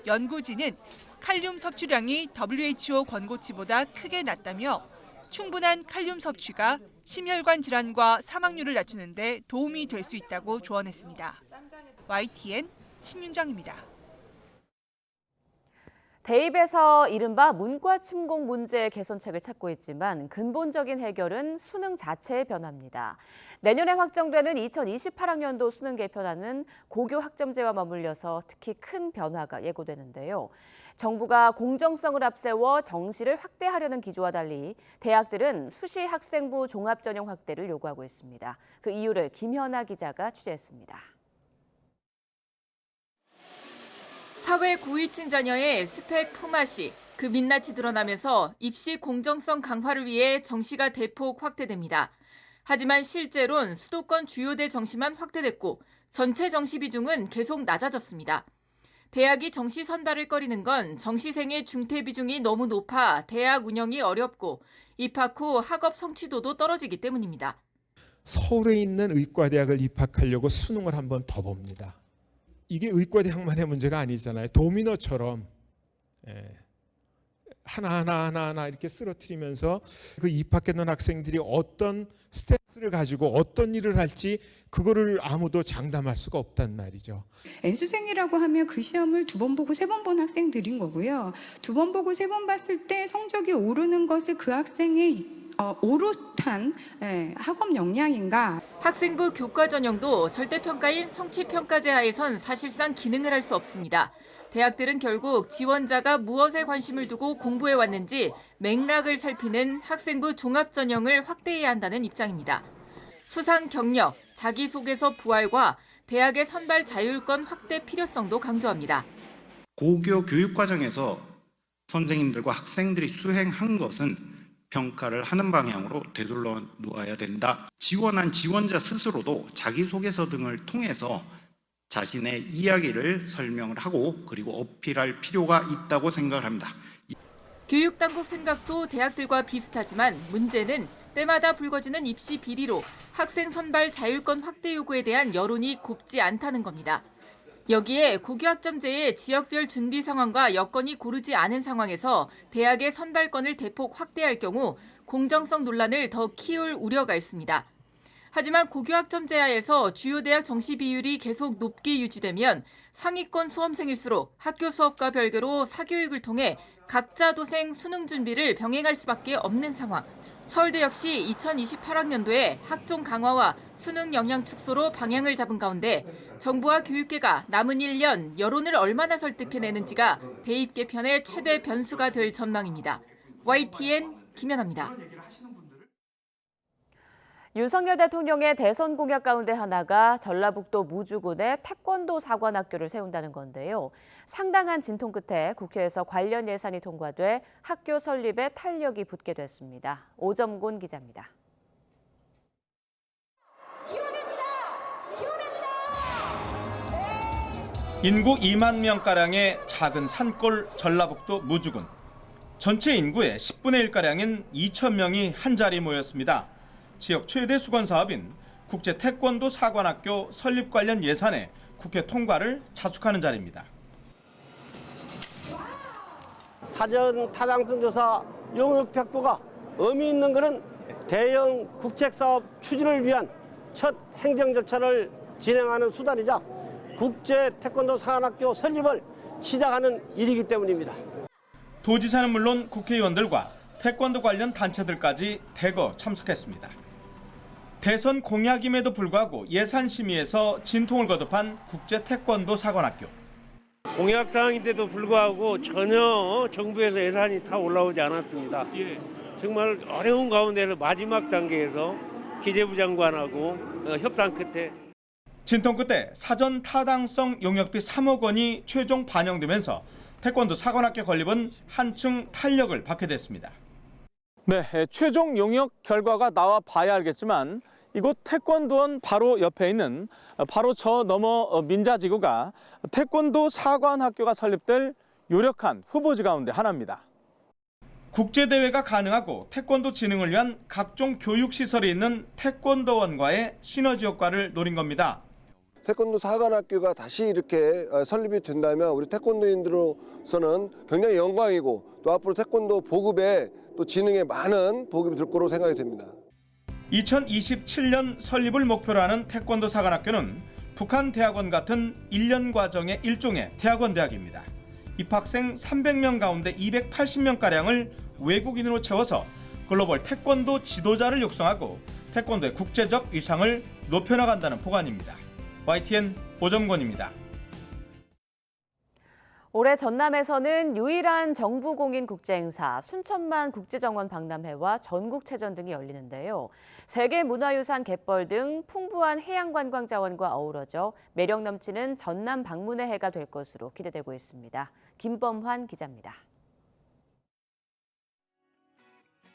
연구진은 칼륨 섭취량이 WHO 권고치보다 크게 낮다며 충분한 칼륨 섭취가 심혈관 질환과 사망률을 낮추는 데 도움이 될 수 있다고 조언했습니다. YTN 신윤정입니다. 대입에서 이른바 문과 침공 문제 개선책을 찾고 있지만 근본적인 해결은 수능 자체의 변화입니다. 내년에 확정되는 2028학년도 수능 개편안은 고교 학점제와 맞물려서 특히 큰 변화가 예고되는데요. 정부가 공정성을 앞세워 정시를 확대하려는 기조와 달리 대학들은 수시 학생부 종합전형 확대를 요구하고 있습니다. 그 이유를 김현아 기자가 취재했습니다. 사회 고위층 자녀의 스펙 품앗이, 그 민낯이 드러나면서 입시 공정성 강화를 위해 정시가 대폭 확대됩니다. 하지만 실제론 수도권 주요대 정시만 확대됐고 전체 정시 비중은 계속 낮아졌습니다. 대학이 정시 선발을 꺼리는 건 정시생의 중퇴 비중이 너무 높아 대학 운영이 어렵고 입학 후 학업 성취도도 떨어지기 때문입니다. 서울에 있는 의과대학을 입학하려고 수능을 한번 더 봅니다. 이게 의과대학만의 문제가 아니잖아요. 도미노처럼 하나하나 이렇게 쓰러뜨리면서 그 입학했던 학생들이 어떤 스트레스를 가지고 어떤 일을 할지 그거를 아무도 장담할 수가 없단 말이죠. N수생이라고 하면 그 시험을 2번 보고 3번 본 학생들인 거고요. 2번 보고 3번 봤을 때 성적이 오르는 것을 그 학생의 오롯한 학업 역량인가. 학생부 교과 전형도 절대평가인 성취평가제 하에선 사실상 기능을 할 수 없습니다. 대학들은 결국 지원자가 무엇에 관심을 두고 공부해 왔는지 맥락을 살피는 학생부 종합전형을 확대해야 한다는 입장입니다. 수상 경력, 자기소개서 부활과 대학의 선발 자율권 확대 필요성도 강조합니다. 고교 교육과정에서 선생님들과 학생들이 수행한 것은 평가를 하는 방향으로 되돌려 놓아야 된다. 지원한 지원자 스스로도 자기소개서 등을 통해서 자신의 이야기를 설명을 하고 그리고 어필할 필요가 있다고 생각을 합니다. 교육당국 생각도 대학들과 비슷하지만 문제는 때마다 불거지는 입시 비리로 학생 선발 자율권 확대 요구에 대한 여론이 곱지 않다는 겁니다. 여기에 고교학점제의 지역별 준비 상황과 여건이 고르지 않은 상황에서 대학의 선발권을 대폭 확대할 경우 공정성 논란을 더 키울 우려가 있습니다. 하지만 고교학점제 하에서 주요 대학 정시 비율이 계속 높게 유지되면 상위권 수험생일수록 학교 수업과 별개로 사교육을 통해 각자 도생 수능 준비를 병행할 수밖에 없는 상황. 서울대 역시 2028학년도에 학종 강화와 수능 영향 축소로 방향을 잡은 가운데 정부와 교육계가 남은 1년 여론을 얼마나 설득해내는지가 대입 개편의 최대 변수가 될 전망입니다. YTN 김연아입니다. 윤석열 대통령의 대선 공약 가운데 하나가 전라북도 무주군에 태권도 사관학교를 세운다는 건데요. 상당한 진통 끝에 국회에서 관련 예산이 통과돼 학교 설립에 탄력이 붙게 됐습니다. 오점곤 기자입니다. 인구 2만 명가량의 작은 산골 전라북도 무주군. 전체 인구의 10분의 1가량인 2천 명이 한자리 모였습니다. 지역 최대 수건 사업인 국제 태권도 사관학교 설립 관련 예산에 국회 통과를 자축하는 자리입니다. 사전 타당성 조사 용역 벽보가 의미 있는 것은 대형 국책 사업 추진을 위한 첫 행정 절차를 진행하는 수단이자 국제 태권도 사관학교 설립을 시작하는 일이기 때문입니다. 도지사는 물론 국회의원들과 태권도 관련 단체들까지 대거 참석했습니다. 대선 공약임에도 불구하고 예산 심의에서 진통을 거듭한 국제 태권도 사관학교. 공약 사항인데도 불구하고 전혀 정부에서 예산이 다 올라오지 않았습니다. 정말 어려운 가운데서 마지막 단계에서 기재부 장관하고 협상 끝에 진통 끝에 사전 타당성 용역비 3억 원이 최종 반영되면서 태권도 사관학교 건립은 한층 탄력을 받게 됐습니다. 네, 최종 용역 결과가 나와 봐야 알겠지만 이곳 태권도원 바로 옆에 있는 바로 저 너머 민자지구가 태권도 사관학교가 설립될 유력한 후보지 가운데 하나입니다. 국제대회가 가능하고 태권도 진흥을 위한 각종 교육시설이 있는 태권도원과의 시너지 효과를 노린 겁니다. 태권도 사관학교가 다시 이렇게 설립이 된다면 우리 태권도인들로서는 굉장히 영광이고 또 앞으로 태권도 보급에 또 진흥에 많은 보급이 될 거로 생각이 됩니다. 2027년 설립을 목표로 하는 태권도 사관학교는 북한 대학원 같은 1년 과정의 일종의 대학원 대학입니다. 입학생 300명 가운데 280명가량을 외국인으로 채워서 글로벌 태권도 지도자를 육성하고 태권도의 국제적 위상을 높여나간다는 포관입니다. YTN 오점곤입니다. 올해 전남에서는 유일한 정부 공인 국제행사 순천만 국제정원 박람회와 전국체전 등이 열리는데요. 세계문화유산 갯벌 등 풍부한 해양관광 자원과 어우러져 매력 넘치는 전남 방문의 해가 될 것으로 기대되고 있습니다. 김범환 기자입니다.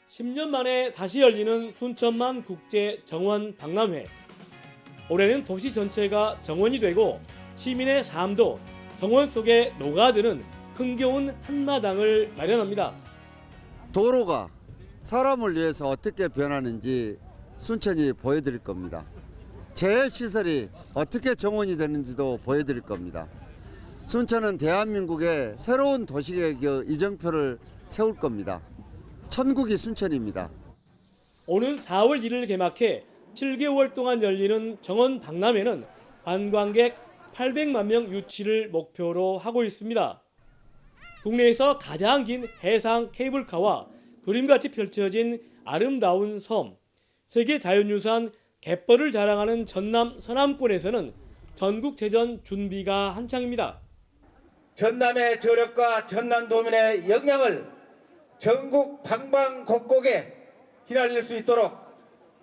10년 만에 다시 열리는 순천만 국제 정원 박람회. 올해는 도시 전체가 정원이 되고 시민의 삶도 정원 속에 녹아드는 흥겨운 한마당을 마련합니다. 도로가 사람을 위해서 어떻게 변하는지 순천이 보여드릴 겁니다. 재해시설이 어떻게 정원이 되는지도 보여드릴 겁니다. 순천은 대한민국의 새로운 도시계획의 이정표를 세울 겁니다. 천국이 순천입니다. 오는 4월 1일 개막해 7개월 동안 열리는 정원 박람회는 관광객 800만 명 유치를 목표로 하고 있습니다. 국내에서 가장 긴 해상 케이블카와 그림같이 펼쳐진 아름다운 섬, 세계 자연유산 갯벌을 자랑하는 전남 서남권에서는 전국체전 준비가 한창입니다. 전남의 저력과 전남도민의 역량을 전국 방방곡곡에 휘날릴 수 있도록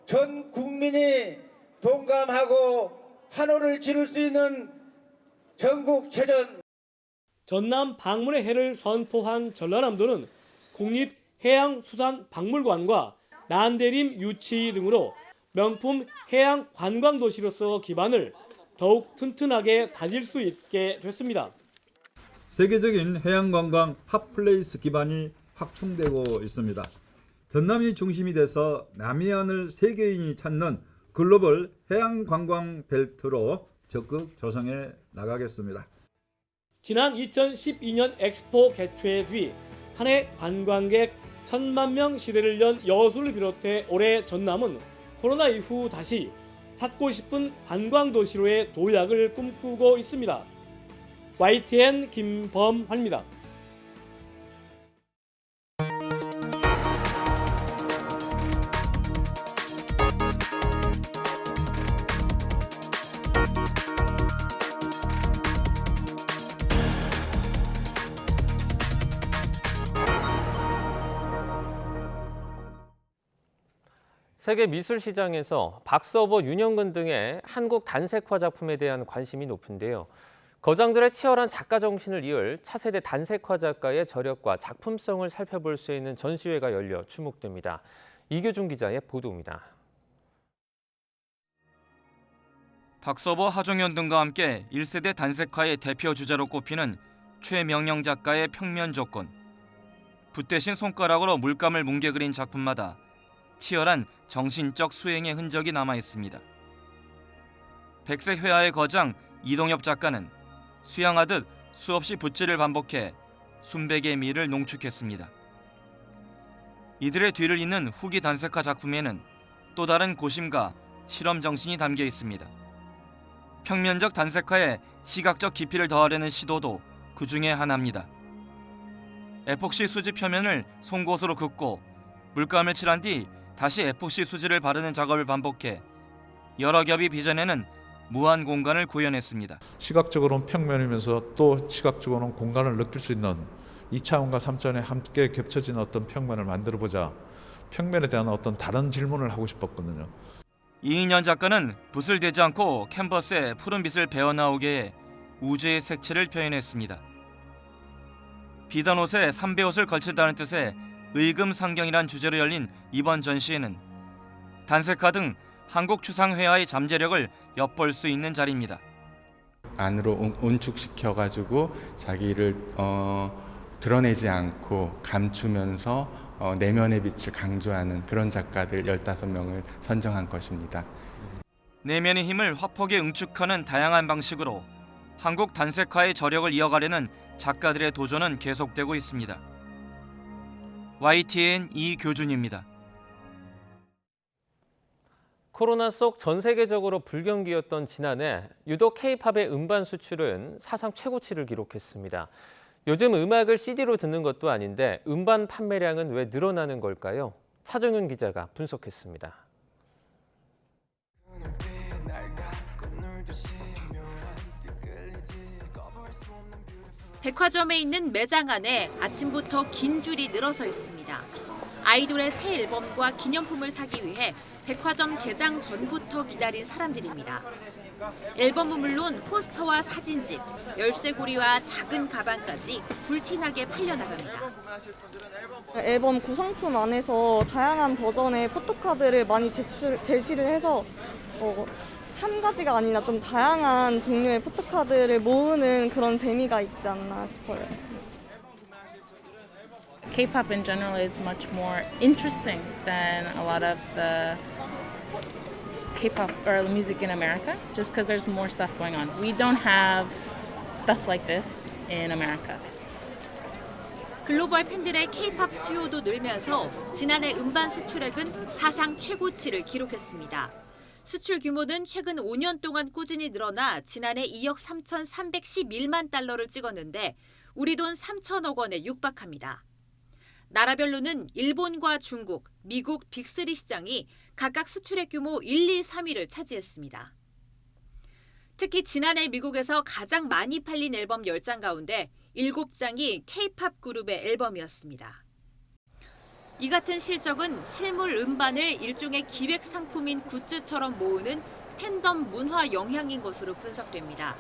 전 국민이 동감하고 환호를 지를 수 있는 전국체전. 전남 방문의 해를 선포한 전라남도는 국립해양수산박물관과 난대림 유치 등으로 명품 해양 관광도시로서 기반을 더욱 튼튼하게 다질 수 있게 됐습니다. 세계적인 해양관광 핫플레이스 기반이 확충되고 있습니다. 전남이 중심이 돼서 남해안을 세계인이 찾는 글로벌 해양관광 벨트로 적극 조성해 나가겠습니다. 지난 2012년 엑스포 개최 뒤 한 해 관광객 1,000만 명 시대를 연 여수를 비롯해 올해 전남은 코로나 이후 다시 찾고 싶은 관광도시로의 도약을 꿈꾸고 있습니다. YTN 김범환입니다. 세계 미술 시장에서 박서보, 윤영근 등의 한국 단색화 작품에 대한 관심이 높은데요. 거장들의 치열한 작가 정신을 이을 차세대 단색화 작가의 저력과 작품성을 살펴볼 수 있는 전시회가 열려 주목됩니다. 이교준 기자의 보도입니다. 박서보, 하종현 등과 함께 1세대 단색화의 대표 주자로 꼽히는 최명영 작가의 평면 조건. 붓 대신 손가락으로 물감을 뭉개 그린 작품마다 치열한 정신적 수행의 흔적이 남아 있습니다. 백색 회화의 거장 이동엽 작가는 수양하듯 수없이 붓질을 반복해 순백의 미를 농축했습니다. 이들의 뒤를 잇는 후기 단색화 작품에는 또 다른 고심과 실험 정신이 담겨 있습니다. 평면적 단색화에 시각적 깊이를 더하려는 시도도 그 중에 하나입니다. 에폭시 수지 표면을 송곳으로 긋고 물감을 칠한 뒤 다시 에폭시 수지를 바르는 작업을 반복해 여러 겹이 빚어내는 무한 공간을 구현했습니다. 시각적으로는 평면이면서 또 시각적으로는 공간을 느낄 수 있는 2차원과 3차원에 함께 겹쳐진 어떤 평면을 만들어보자. 평면에 대한 어떤 다른 질문을 하고 싶었거든요. 이인현 작가는 붓을 대지 않고 캔버스에 푸른 빛을 배어나오게 해 우주의 색채를 표현했습니다. 비단 옷에 삼배옷을 걸친다는 뜻의 의금상경이란 주제로 열린 이번 전시회는 단색화 등 한국 추상 회화의 잠재력을 엿볼 수 있는 자리입니다. 안으로 온축시켜가지고 자기를 드러내지 않고 감추면서 내면의 빛을 강조하는 그런 작가들 15명을 선정한 것입니다. 내면의 힘을 화폭에 응축하는 다양한 방식으로 한국 단색화의 저력을 이어가려는 작가들의 도전은 계속되고 있습니다. YTN 이교준입니다. 코로나 속 전 세계적으로 불경기였던 지난해 유독 K-팝의 음반 수출은 사상 최고치를 기록했습니다. 요즘 음악을 CD로 듣는 것도 아닌데 음반 판매량은 왜 늘어나는 걸까요? 차정윤 기자가 분석했습니다. 백화점에 있는 매장 안에 아침부터 긴 줄이 늘어서 있습니다. 아이돌의 새 앨범과 기념품을 사기 위해 백화점 개장 전부터 기다린 사람들입니다. 앨범은 물론 포스터와 사진집, 열쇠고리와 작은 가방까지 불티나게 팔려나갑니다. 앨범 구성품 안에서 다양한 버전의 포토카드를 많이 제시를 해서 한 가지가 아니라 좀 다양한 종류의 포토카드를 모으는 그런 재미가 있지 않나 싶어요. K-pop in general is much more interesting than a lot of the K-pop or music in America, just because there's more stuff going on. We don't have stuff like this in America. 글로벌 팬들의 K-pop 수요도 늘면서 지난해 음반 수출액은 사상 최고치를 기록했습니다. 수출 규모는 최근 5년 동안 꾸준히 늘어나 지난해 2억 3,311만 달러를 찍었는데 우리 돈 3천억 원에 육박합니다. 나라별로는 일본과 중국, 미국 빅3 시장이 각각 수출액 규모 1, 2, 3위를 차지했습니다. 특히 지난해 미국에서 가장 많이 팔린 앨범 10장 가운데 7장이 K-pop 그룹의 앨범이었습니다. 이 같은 실적은 실물 음반을 일종의 기획 상품인 굿즈처럼 모으는 팬덤 문화 영향인 것으로 분석됩니다.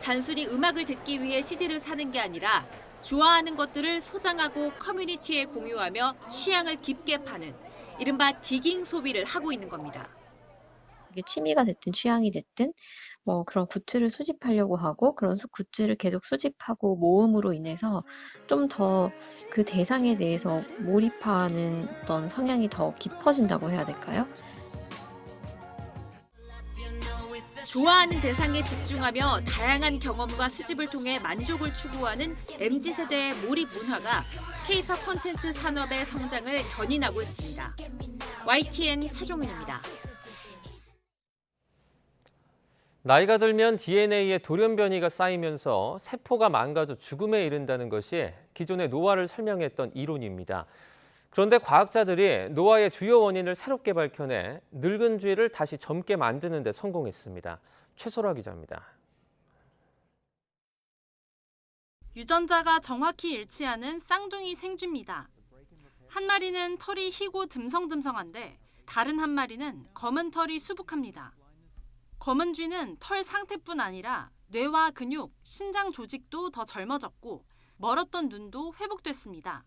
단순히 음악을 듣기 위해 CD를 사는 게 아니라 좋아하는 것들을 소장하고 커뮤니티에 공유하며 취향을 깊게 파는 이른바 디깅 소비를 하고 있는 겁니다. 이게 취미가 됐든 취향이 됐든 그런 굿즈를 수집하려고 하고 그런 굿즈를 계속 수집하고 모음으로 인해서 좀 더 그 대상에 대해서 몰입하는 어떤 성향이 더 깊어진다고 해야 될까요? 좋아하는 대상에 집중하며 다양한 경험과 수집을 통해 만족을 추구하는 MZ세대의 몰입 문화가 K-pop 콘텐츠 산업의 성장을 견인하고 있습니다. YTN 차종은입니다. 나이가 들면 DNA에 돌연 변이가 쌓이면서 세포가 망가져 죽음에 이른다는 것이 기존의 노화를 설명했던 이론입니다. 그런데 과학자들이 노화의 주요 원인을 새롭게 밝혀내 늙은 쥐를 다시 젊게 만드는 데 성공했습니다. 최소라 기자입니다. 유전자가 정확히 일치하는 쌍둥이 생쥐입니다. 한 마리는 털이 희고 듬성듬성한데 다른 한 마리는 검은 털이 수북합니다. 검은 쥐는 털 상태뿐 아니라 뇌와 근육, 신장 조직도 더 젊어졌고 멀었던 눈도 회복됐습니다.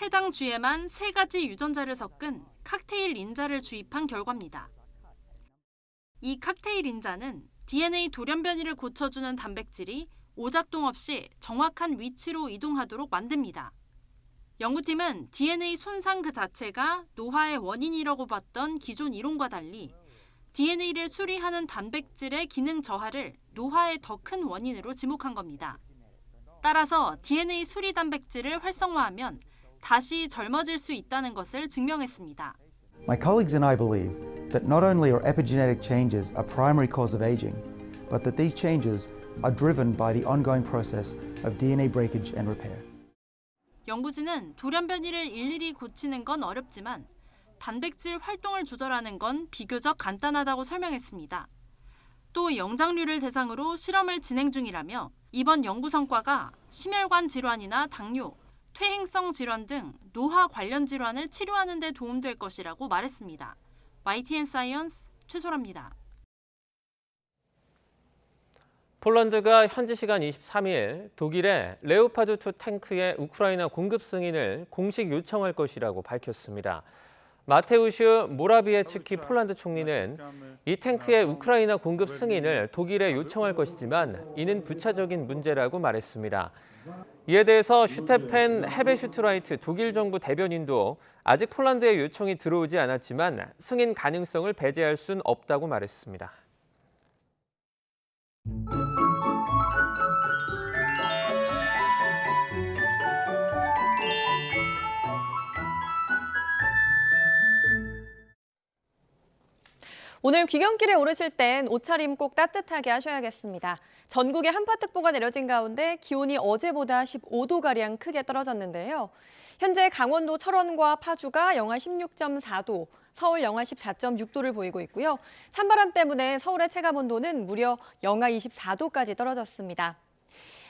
해당 쥐에만 3가지 유전자를 섞은 칵테일 인자를 주입한 결과입니다. 이 칵테일 인자는 DNA 돌연 변이를 고쳐주는 단백질이 오작동 없이 정확한 위치로 이동하도록 만듭니다. 연구팀은 DNA 손상 그 자체가 노화의 원인이라고 봤던 기존 이론과 달리 DNA를 수리하는 단백질의 기능 저하를 노화의 더 큰 원인으로 지목한 겁니다. 따라서 DNA 수리 단백질을 활성화하면 다시 젊어질 수 있다는 것을 증명했습니다. My colleagues and I believe that not only are epigenetic changes a primary cause of aging, but that these changes are driven by the ongoing process of DNA breakage and repair. 연구진은 돌연 변이를 일일이 고치는 건 어렵지만 단백질 활동을 조절하는 건 비교적 간단하다고 설명했습니다. 또 영장류를 대상으로 실험을 진행 중이라며 이번 연구 성과가 심혈관 질환이나 당뇨, 퇴행성 질환 등 노화 관련 질환을 치료하는 데 도움될 것이라고 말했습니다. YTN 사이언스 최소라입니다. 폴란드가 현지 시간 23일 독일의 레오파드2 탱크의 우크라이나 공급 승인을 공식 요청할 것이라고 밝혔습니다. 마테우슈 모라비에츠키 폴란드 총리는 이 탱크의 우크라이나 공급 승인을 독일에 요청할 것이지만 이는 부차적인 문제라고 말했습니다. 이에 대해서 슈테펜 헤베슈트라이트 독일 정부 대변인도 아직 폴란드의 요청이 들어오지 않았지만 승인 가능성을 배제할 순 없다고 말했습니다. 오늘 귀경길에 오르실 땐 옷차림 꼭 따뜻하게 하셔야겠습니다. 전국에 한파특보가 내려진 가운데 기온이 어제보다 15도가량 크게 떨어졌는데요. 현재 강원도 철원과 파주가 영하 16.4도, 서울 영하 14.6도를 보이고 있고요. 찬바람 때문에 서울의 체감온도는 무려 영하 24도까지 떨어졌습니다.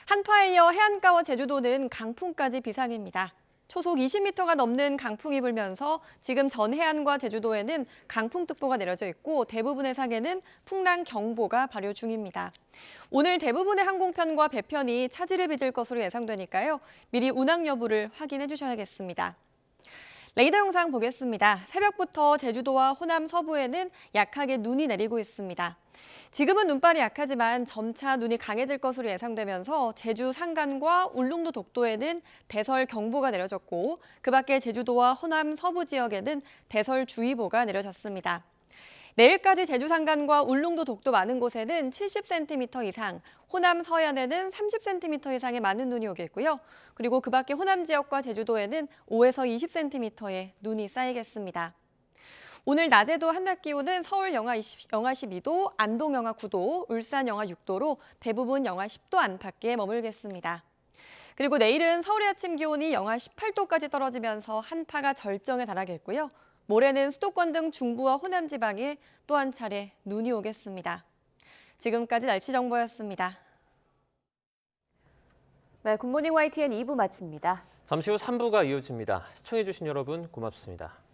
한파에 이어 해안가와 제주도는 강풍까지 비상입니다. 초속 20m가 넘는 강풍이 불면서 지금 전 해안과 제주도에는 강풍특보가 내려져 있고 대부분의 상해는 풍랑경보가 발효 중입니다. 오늘 대부분의 항공편과 배편이 차질을 빚을 것으로 예상되니까요. 미리 운항 여부를 확인해 주셔야겠습니다. 레이더 영상 보겠습니다. 새벽부터 제주도와 호남 서부에는 약하게 눈이 내리고 있습니다. 지금은 눈발이 약하지만 점차 눈이 강해질 것으로 예상되면서 제주 산간과 울릉도 독도에는 대설경보가 내려졌고 그 밖에 제주도와 호남 서부 지역에는 대설주의보가 내려졌습니다. 내일까지 제주 산간과 울릉도 독도 많은 곳에는 70cm 이상, 호남 서해안에는 30cm 이상의 많은 눈이 오겠고요. 그리고 그 밖에 호남 지역과 제주도에는 5에서 20cm의 눈이 쌓이겠습니다. 오늘 낮에도 한낮 기온은 서울 영하 12도, 안동 영하 9도, 울산 영하 6도로 대부분 영하 10도 안팎에 머물겠습니다. 그리고 내일은 서울의 아침 기온이 영하 18도까지 떨어지면서 한파가 절정에 달하겠고요. 모레는 수도권 등 중부와 호남 지방에 또 한 차례 눈이 오겠습니다. 지금까지 날씨 정보였습니다. 네, 굿모닝 YTN 2부 마칩니다. 잠시 후 3부가 이어집니다. 시청해주신 여러분 고맙습니다.